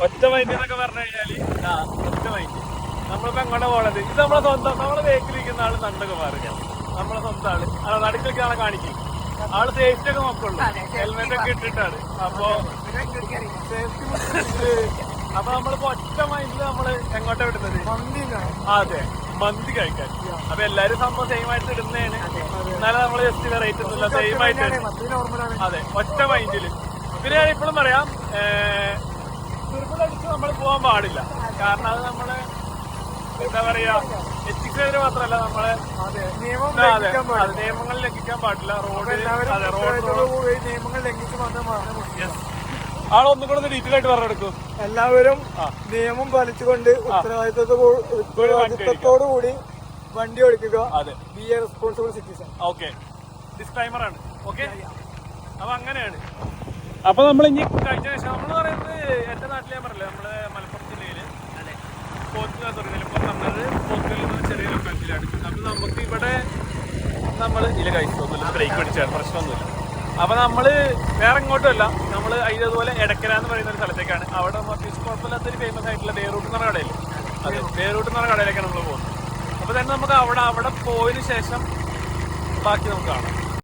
ഒറ്റ മൈൻഡ് എന്നൊക്കെ പറഞ്ഞു കഴിഞ്ഞാല് ഒറ്റ മൈൻഡ്. നമ്മളിപ്പോ എങ്ങോട്ടാ പോണത്? ഇത് നമ്മളെ സ്വന്തം, നമ്മളെ വേക്കിലിരിക്കുന്ന ആള് നണ്ടൊക്കെ മാറുക, നമ്മളെ സ്വന്തം ആള് നടുക്കിലേക്ക് ആളെ കാണിക്കും. ആള് സേഫ്റ്റി ഒക്കെ നോക്കുള്ളൂ, ഹെൽമെറ്റ് ഒക്കെ ഇട്ടിട്ടാണ്. അപ്പൊ സേഫ്റ്റി അപ്പൊ നമ്മളിപ്പോ ഒറ്റ മൈൻഡില് നമ്മള് എങ്ങോട്ടാ വിടുന്നത്? അതെ, മന്തി കഴിക്കാൻ. അപ്പൊ എല്ലാരും സംഭവം സെയിം ആയിട്ട് ഇടുന്നതാണ്, എന്നാലും നമ്മള് ജസ്റ്റ് വെറൈറ്റി ഒന്നുമില്ല, സെയിം ആയിട്ട്. അതെ, ഒറ്റ മൈൻഡില്. പിന്നെ ഞാൻ ഇപ്പോഴും പറയാം, ചെറുപ്പടിച്ച് നമ്മൾ പോകാൻ പാടില്ല. കാരണം അത് നമ്മള് എന്താ പറയാ, എത്തിക്കുന്നതിന് മാത്രമല്ല നമ്മളെ നിയമങ്ങൾ ലംഘിക്കാൻ പാടില്ല. നിയമങ്ങൾ ലംഘിച്ച് ആളൊന്നും കൂടെ ഡീറ്റെയിൽ ആയിട്ട് പറഞ്ഞെടുക്കും. എല്ലാവരും നിയമം പാലിച്ചുകൊണ്ട് ഉത്തരവാദിത്തത്തോടുകൂടി വണ്ടി ഓടിക്കുക. അതെ, B A responsible citizen. Okay, disclaimer ആണ്. ഓക്കെ, അപ്പൊ അങ്ങനെയാണ്. അപ്പൊ നമ്മൾ ഇനി കഴിഞ്ഞ ശേഷം നമ്മൾ പറയുന്നത്, എന്റെ നാട്ടിൽ ഞാൻ പറഞ്ഞില്ലേ, നമ്മള് മലപ്പുറം ജില്ലയില് നിലമ്പൂർ പറഞ്ഞത് പോത്തുകല്ലിൽ നിന്ന് ചെറിയ ലൊക്കാലിറ്റിയിലാണ്. അപ്പൊ നമുക്ക് ഇവിടെ നമ്മള് ഇതിൽ കഴിച്ചൊന്നുമില്ല, ബ്രേക്ക് പിടിച്ചാണ്, പ്രശ്നമൊന്നുമില്ല. അപ്പൊ നമ്മള് വേറെ ഇങ്ങോട്ടുമല്ല, നമ്മള് ഇതുപോലെ എടക്കര എന്ന് പറയുന്ന ഒരു സ്ഥലത്തേക്കാണ്. അവിടെ അത്യാവശ്യം കുഴപ്പമില്ലാത്തൊരു ഫേമസ് ആയിട്ടുള്ള ബേറൂട്ട് എന്ന് പറഞ്ഞ കടയില്ലേ, അതെ, ബേറൂട്ട് എന്ന് പറഞ്ഞ കടയിലേക്കാണ് നമ്മൾ പോകുന്നത്. അപ്പൊ തന്നെ നമുക്ക് അവിടെ പോയതിനു ശേഷം ബാക്കി നമുക്ക് കാണാം.